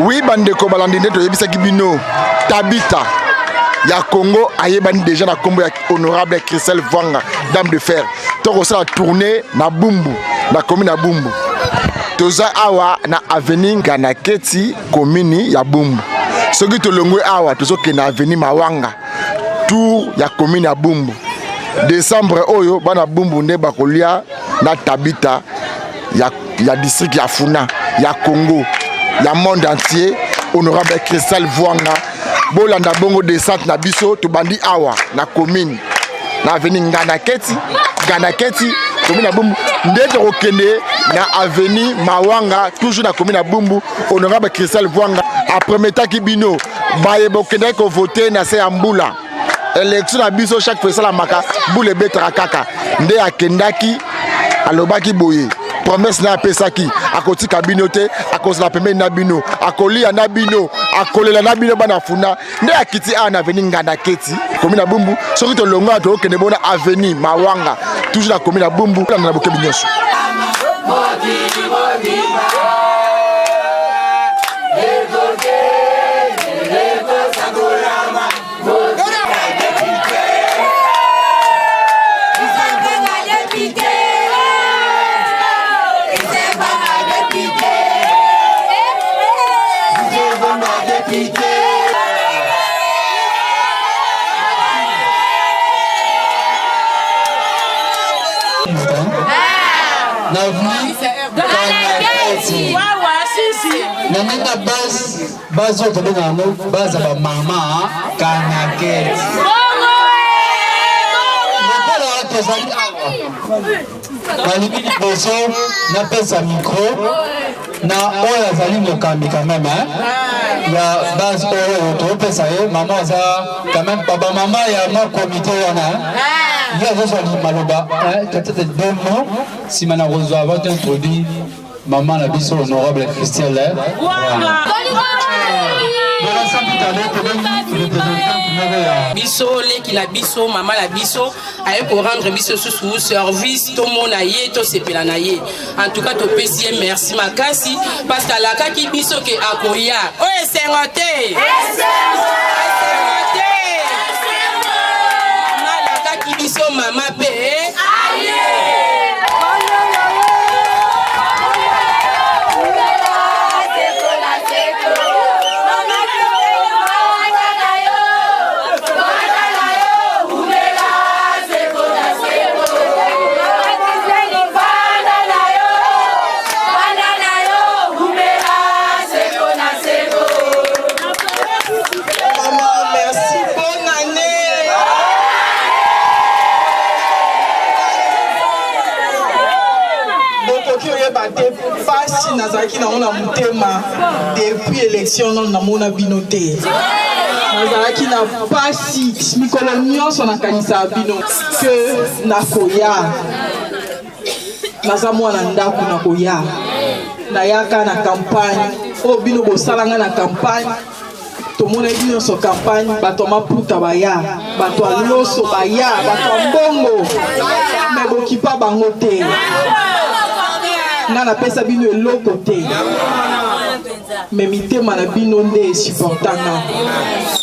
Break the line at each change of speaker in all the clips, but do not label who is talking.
Oui, bandeko balandine to yebisa kibino Tabita ya Congo ayebani déjà na kombo ya honorable Christelle Vwanga dame de fer. To ça tourner na Bumbu na commune na Bumbu. Toza awa na avenue Nganaketi commune ya Bumbu. Soki to longwe awa tozo ke na avenue Mawanga tour ya commune ya Bumbu. Décembre oyo bana Bumbu nde bakolia na Tabita ya district ya Funa ya Congo ya monde entier honorable Christelle Vwanga bolanda bongo descente na biso to bandi awa na commune na avenue Nganaketi commune na Bumbu ndete okende na avenue Mawanga toujours na commune na Bumbu honorable Christelle Vwanga après metaki bino baye bokende ko voter na se ambula élection na biso chaque fois la maka boule betra kaka nde akendaki alobaki boye promesse na pesaki akoti kabinote akozala pembeni na bino akolia na bino akolela na bino bana Funa nde akiti ana avenue Nganaketi commune na Bumbu soki to longa to okende bona avenue Mawanga toujours na commune na Bumbu na bokebi nyonso.
Nanga base auto benga no base ba mama Kanaketi. Balibini boso na pesa micro na oya zali mokambi quand même ya base oyo to pesa maman za quand même baba mama ya ma comité wana ya zo sali maloba peut-être deux mots si mana rezo avant introduit maman la biso honorable Christelle
biso leki la biso mama la biso aye ko rendre biso sous service to mona ye to sepela na ye en tout cas to pesi merci makasi parce que la kaki biso ke akoya o esengote mama la kaki biso mama pe
nazaki na ona mutema depuis élection non na mona binote nazaki na pasi mikolo nyonso na kanisa bino que nakoya naza mwana ndako nakoya nayaka na campagne o bino bosalanga na campagne tomona bino so campagne bato maputa baya bato aloso baya bato mbongo me bokipa bango te na pesa bino eloko te me mitema na bino nde supportanga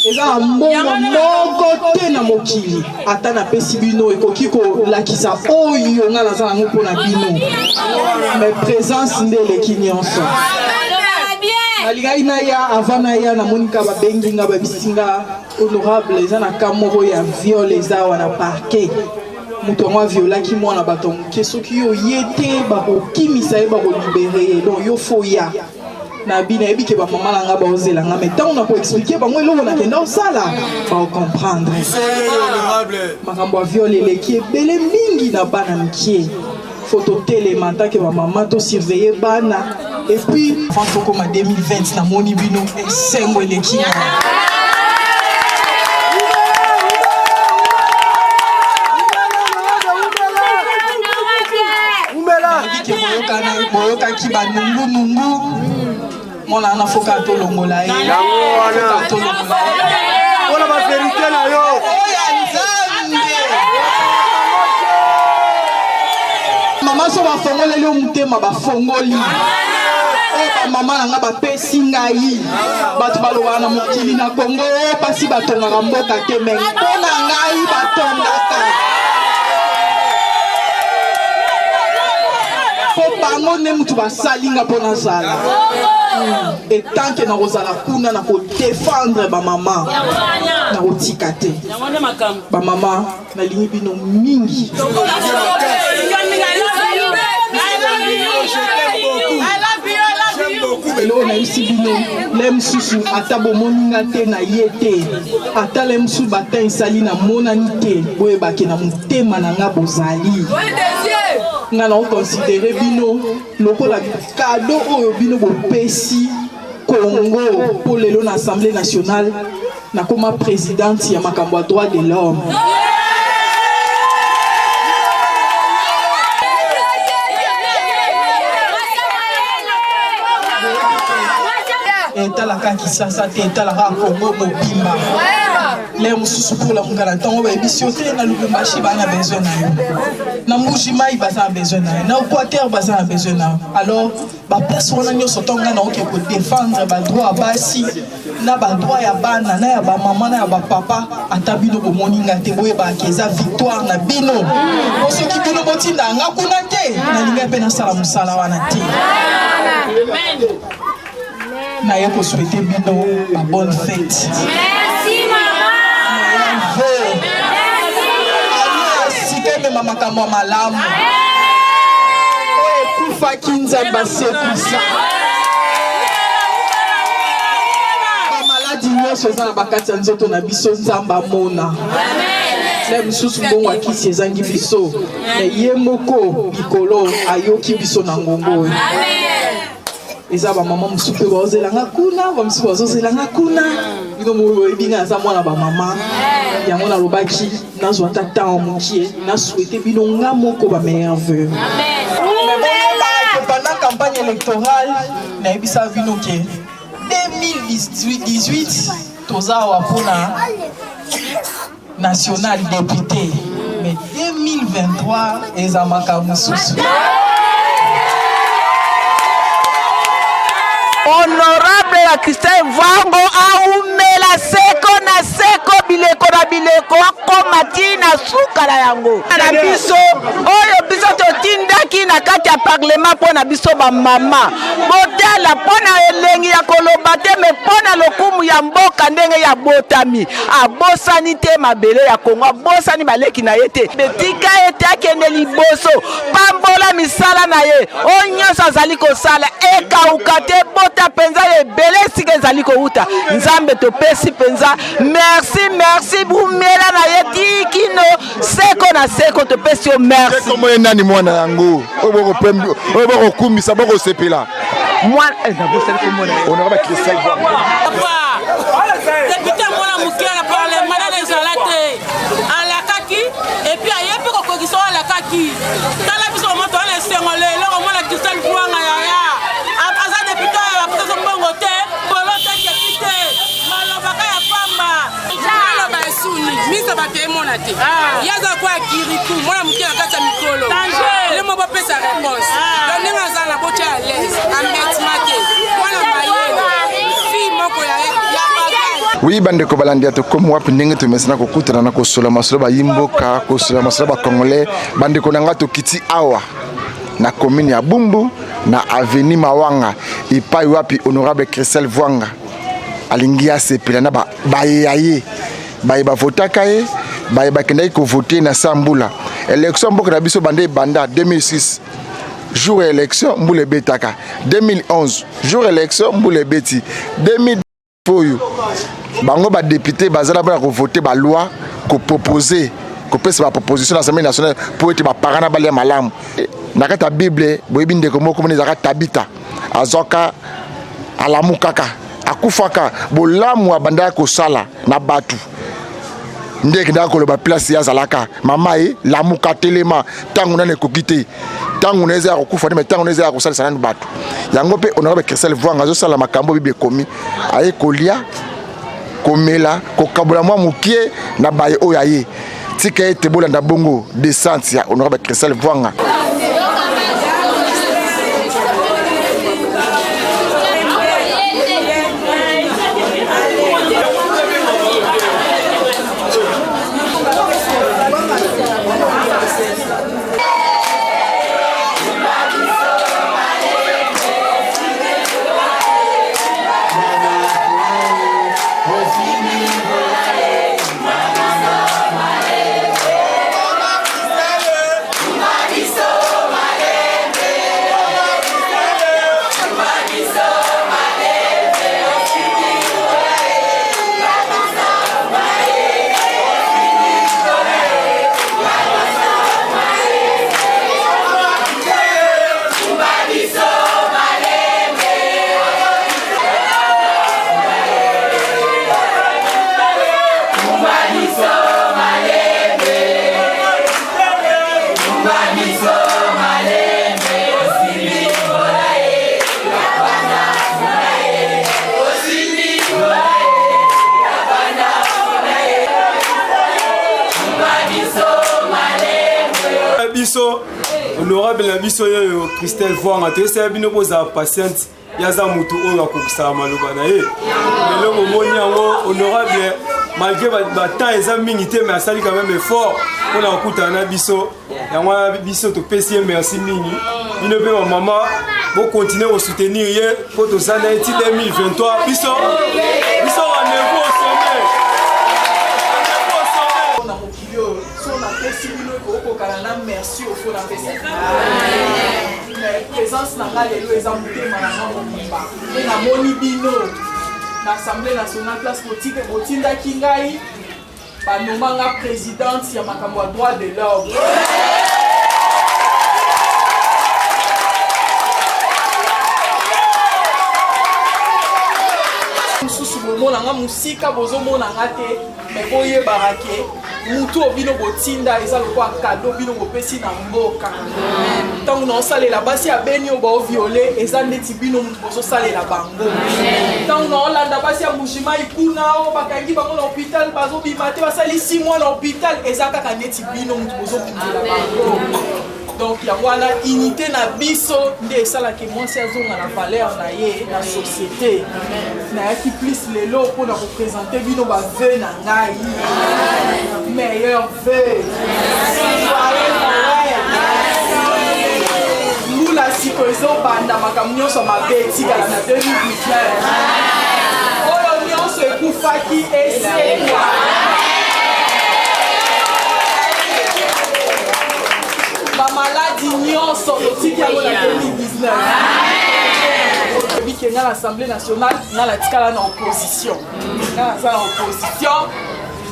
eza mbongo moko te na mokili ata na pesi bino ekoki kolakisa oyo nga naza nango mpo na bino me présence nde eleki nyonso nalingai naya avant naya namonika babengi nga babisinga honorable eza na ka moko ya viole eza wana parquet mutu yango aviolaki mwana bato moke soki yo ye te bakokimisa ye bakolibere ye donc yo fo ya na bino yebi ke bamama na nga baozelanga me ntango na koexplike bango eloko nakenda osala baocomprendre makambo ya viole eleki ebele mingi na bana mikie fo totelema ntake bamama tosurveille bana epuis avant tokoma 2020 namoni bino esengo eleki boyokaki banungunungu mona na foka tolongola ye
wana baverité na yo
mama so bafongoleli yo mutema bafongoli bamama na nga bapesi ngai bato balobaka na mokili na Congo pasi batongaka mboka te me mpo na ngai batongaka po bango nde mutu basali nga mpo nazala etanke nakozala kuna na kodefendre bamama na kotika te bamama nalingi bino mingi elo nayebisi bino le mosusu ata bomoninga te na ye te ata le mosusu bata esali na monani te boyebake na motema na nga bozali nga na okonsidere bino lokola kado oyo bino bopesi Congo mpo lelo na Assemblée nationale nakoma présidente ya makambo ya droit de l'homme etalaka Kisasa te etalaka Congo mobimba le mosusu pour la mongala ntango bayebisi yo te na Lubumbashi bana besoin na yo na Mbuji-Mayi baza na besoin na yo na Equateur baza na besoin na yo alors baplace wana nyonso ntango nga naoke kodefendre badroit ya basi na badroit ya bana na ya bamama na ya bapapa ata bino bomoninga te boyebaka eza victoire na bino soki bino botinda nga kuna te nalinga mpe nasala mosala wana te naye kosouhaite bino ba bonne fête. Merci maman. Sike me makambo ya malamu. Kufa kinzamba sekusa. Ba maladi nyonso eza na bakati ya nzoto na biso nzamba mona. Le mosusu bongo akisi ezangi biso. Ye moko likolo ayoki biso na ngongo. Eza ba mama musupe baozelanga kuna ba musupe bazozelanga kuna bino moyebinga aza mwana ba mama yango na lobaki nazwa tata en mokie na souhaiter bino nga moko ba meilleur vœu amen mais pendant campagne électorale na ebisa bino ke 2018 tozawa pona national député mais 2023 eza makambo susu.
Honorable ya Christelle Vwango aumela seko na seko bileko na bileko akomati na suka na yango na biso oyo biso totindaki na kati ya parlement mpo na biso bamama botala mpo na elengi ya koloba te me mpo na lokumu ya mboka ndenge ya botami abosani te mabele ya Kongo abosani baleki na ye te betika ete akende liboso pambola misala na ye oyo nyonso azali kosala ekauka te bota penza ebele sika ezali kouta nzambe topesi penza merci bumela na ye tikino seko na seko topesi yo merci
komo nani mwana yango oyo bokokumbisa bokosepela
mwana nabosali komona
honorable Christelle
député mwana moke na parlement na ezala te alakaki epuis ayebi kokokisa oyo alakaki tala biso moto wana esengo lelo mwana Christelle Vwanga yaya aza député oyo apesa mbongo te bolotaki te malobaka ya pamba maloba esuni misa batemona te yaza kwa kiriku mwana moke na kati ya mikolo lemo bopesa réponse donc ndenge aza na botya ya l'aise ambetima te mwana mayele fi moko ya
oui bandeko balandi tokomi wapi ndenge tomesana kokutana na kosola masolo bayimboka kosola masolo bakongolais bandeko na nga tokiti awa na commune ya Bumbu na avenue Mawanga ipai wapi honorable Christelle Vwanga alingi asepela na bayaye baye bavotaka ye baye bakendaki kovote na Sambula élection mboka na biso bande banda 2006 jour élection mbule betaka 2011 jour élection mbule beti 2000 foyo bango ba député bazala ba voter ba loi ko proposer ko pesa ba proposition à l'Assemblée nationale pour être ba parana ba le malamu na kata bible boyebi ndeko moko moni zaka tabita azoka alamu kaka akufaka bolamu abanda ko sala na batu ndeke ndako lo ba place ya zalaka mama e lamuka telema tangu na ne kokite tangu neza akufa ne tangu neza akusala sana batu yango pe honorable Christelle Vwanga zo sala makambo bible komi aye kolia komela kokabola mwa mukie na baye oyaye tika ete bolanda bongo descente ya honorable Christelle Vwanga
biso honorable na biso yo Christelle Vwanga to esa bino poza patiente yaza mutu oyo akokisa maloba na ye lelo momoni yango honorable malgré ba temps eza mingi te mais asali quand même effort pour la kutana na biso yango biso to pesi merci mingi bino pe maman bo continuer au soutenir ye pour to sana eti 2023 biso rendez-vous au sommet.
Merci au fond présence na lelo eza motema na ngomba na moni bino na Assemblée nationale place politique botindaki ngai banomanga présidente ya makambo ya droit de l'homme mususu bomonanga musika bozomonanga te mais boyebaka ke mutu obino botinda eza lokwa kado bino bopesi na mboka ntango naosalela basi ya beni oyo baoviole eza ndeti bino mutu bozosalela bango ntango naolanda basi ya mujima ikuna oyo bakangi bango na hôpital bazobima te basali 6 mois na hôpital eza kaka ndeti bino mutu bozokundela bango donc yango wana unité na biso nde esalaki mwasi azonga na valeur na ye na société nayaki plus lelo mpona koprésente bino baveu na ngai meilleur vœu mbula siko ezobanda makambo nyonso mabe etikala na 2019 oyo nyonso ekufaki esekwa bamaladi nyonso totiki yango na 2019 bikenda na Assemblée nationale nga natikala na opposition nga naza na opposition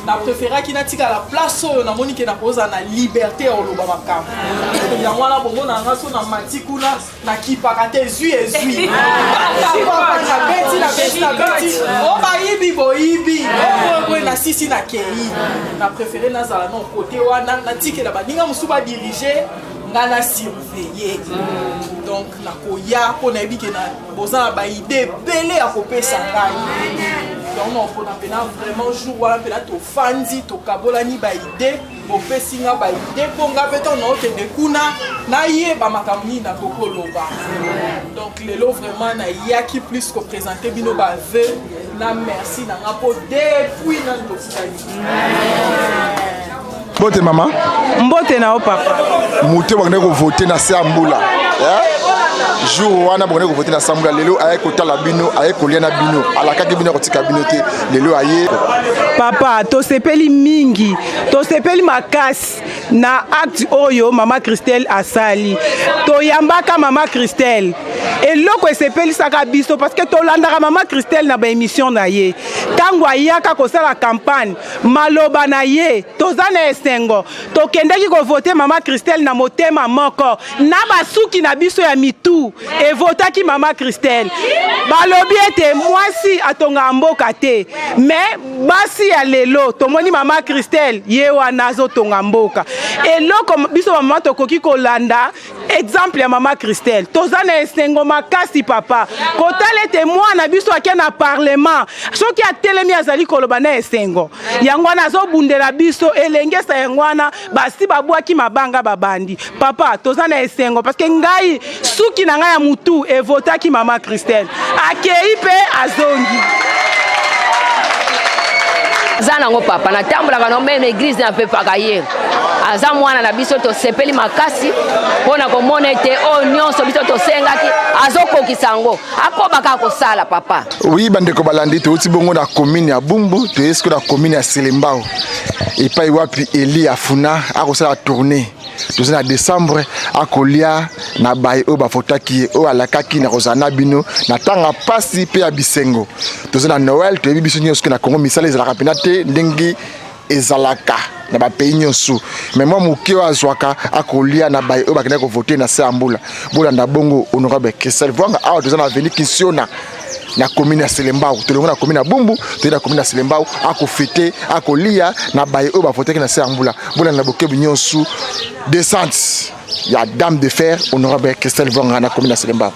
na préféraki natika la place oyo namoni ke nakozala na liberté ya oloba makambo yango wana bongo na nga so na mati kuna nakipaka te ezwi ezwi na beti o bayibi boyibi oboye na sisi na kei na préféré nazala na kote wana natikela baninga mosusu badirige nga na surveiller donc nakoya mpo nayebi ke boza na baide ebele ya kopesa ngai donc mpona mpena vraiment jour wana mpena tofandi tokabolani baide bopesi nga baide mpo nga mpe ntango naokende kuna nayeba makambo nini nakokoloba donc lelo vraiment nayaki plus koprésente bino baveu na merci na nga mpo depuis nani tokutani.
Mbote mama
mbote na o papa
muté bakende ko voter na Sambula jour wana bakende ko voter na Sambula lelo aye kotala bino aye kolia na bino alakaki bino kotika bino te lelo aye
papa tosepeli mingi tosepeli makasi na acte oyo mama Christelle asali toyambaka mama Christelle eloko esepelisaka biso parce que tolandaka mama Christelle na ba émission na ye tango ayaka kosala campagne maloba na ye toza na esengo tokendeki ko voter mama Christelle na motema moko na basuki na biso ya mitu e votaki mama Christelle balobi ete mwasi atonga mboka te mais basi ya lelo tomoni mama Christelle ye wana azotonga mboka eloko biso mama tokoki kolanda exemple ya mama Christelle toza na esengo makasi papa kotala ete mwana biso akia na parlement soki atelemi azali koloba na esengo yango wana azobundela biso elengesa yango wana basi babwaki mabanga babandi papa toza na esengo parce que ngai suki na ngai ya mutu evotaki mama Christelle akei pe azongi
zanango papa na tambolaka no meme église na pe pakaye aza mwana na biso to sepeli makasi pona komona ete o nyonso biso to sengaki azokokisa ngo akobaka kosala papa.
Oui bandeko balandi to uti bongo na commune ya Bumbu to esko na commune ya Selembao epai wapi Eli afuna akosala tournée toza na décembre akolia na baye o bafotaki o alakaki na kozana bino na tanga pasi pe ya bisengo toza na Noël to biso nyonso na Congo misala ezalaka pena te ndenge ezalaka na ba pays nyonso mais moi moki wa zwaka akolia na baye o bakenda ko voter na Sambula bolanda bongo honorable Christelle Vwanga awa toza na avenue Kinsiona na commune ya Selembao tolongo na commune ya Bumbu to na commune ya Selembao akofete akolia na baye o bafotaki na Sambula bolanda bokebi nyonso descente ya dame de fer honorable Christelle Vwanga na commune ya Selembao.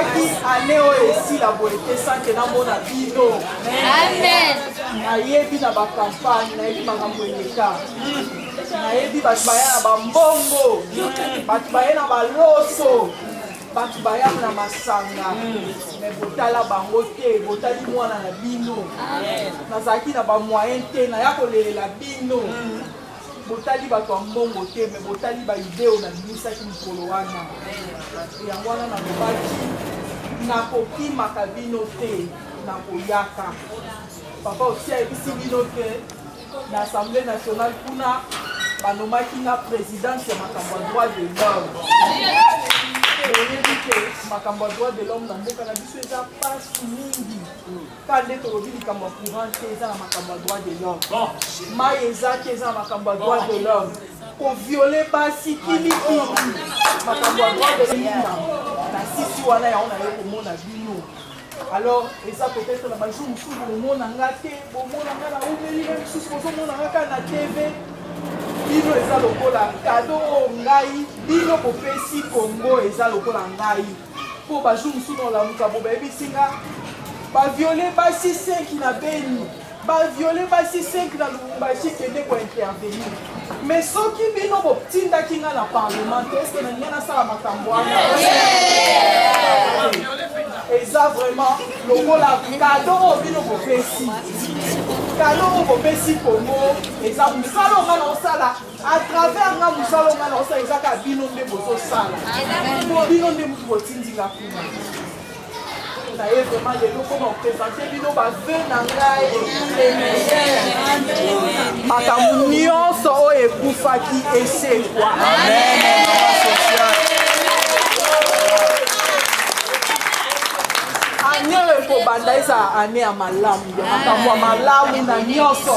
nalobaki ane oyo esila boye te sanke namona bino nayebi na bakampagne nayebi makambo eleka nayebi bato baya na bambongo bato baya na baloso bato baya na masanga me botala bango te botali mwana na bino nazalaki na bamoyen te naya kolelela bino botali bato ya mbongo te me botali baideo na bimisaki mikolo wana yango wana nalobaki nakokimaka bino te nakoyaka papa osi ayebisi bino te na assemblée nationale kuna banomaki nga présidence ya makambo ya droit de l'homme oyebi te makambo ya droit de l'homme na mboka na biso eza pasi mingi ka nde tolobi likambo ya courant te eza na makambo ya droit de l'homme mai eza te eza na makambo ya droit de l'homme koviole basi kilikili makambo ya droit de l'homme na sisi wana yango naye komona bino alors eza peut-être na bajour mosusu bomona nga te bomona nga na umeli me mosusu bozomona nga kaka na tv bino eza lokola kado oyo ngai bino bopesi kongo eza lokola ngai mpo bajour mosusu na olamuka bo bayebisi nga baviole basi 5 na beni baviole basi 5 na lubumbashi kende kointervenir mais soki bino botindaki nga na parlement te eske na ninga nasala makambo wana eza vraiment lokola kado oyo bino bopesi kado oyo bopesi kongo eza mosala onga na osala à travers nga mosala onga na osala ezaka bino nde bozosala bino nde motu botindinga kuna naye vraiment lelo mpona opresente bino bave na ngai makambo nyonso oyo ekufaki esekwa ane oyo ekobanda eza ane ya malamu ya makambo ya malamu na nyonso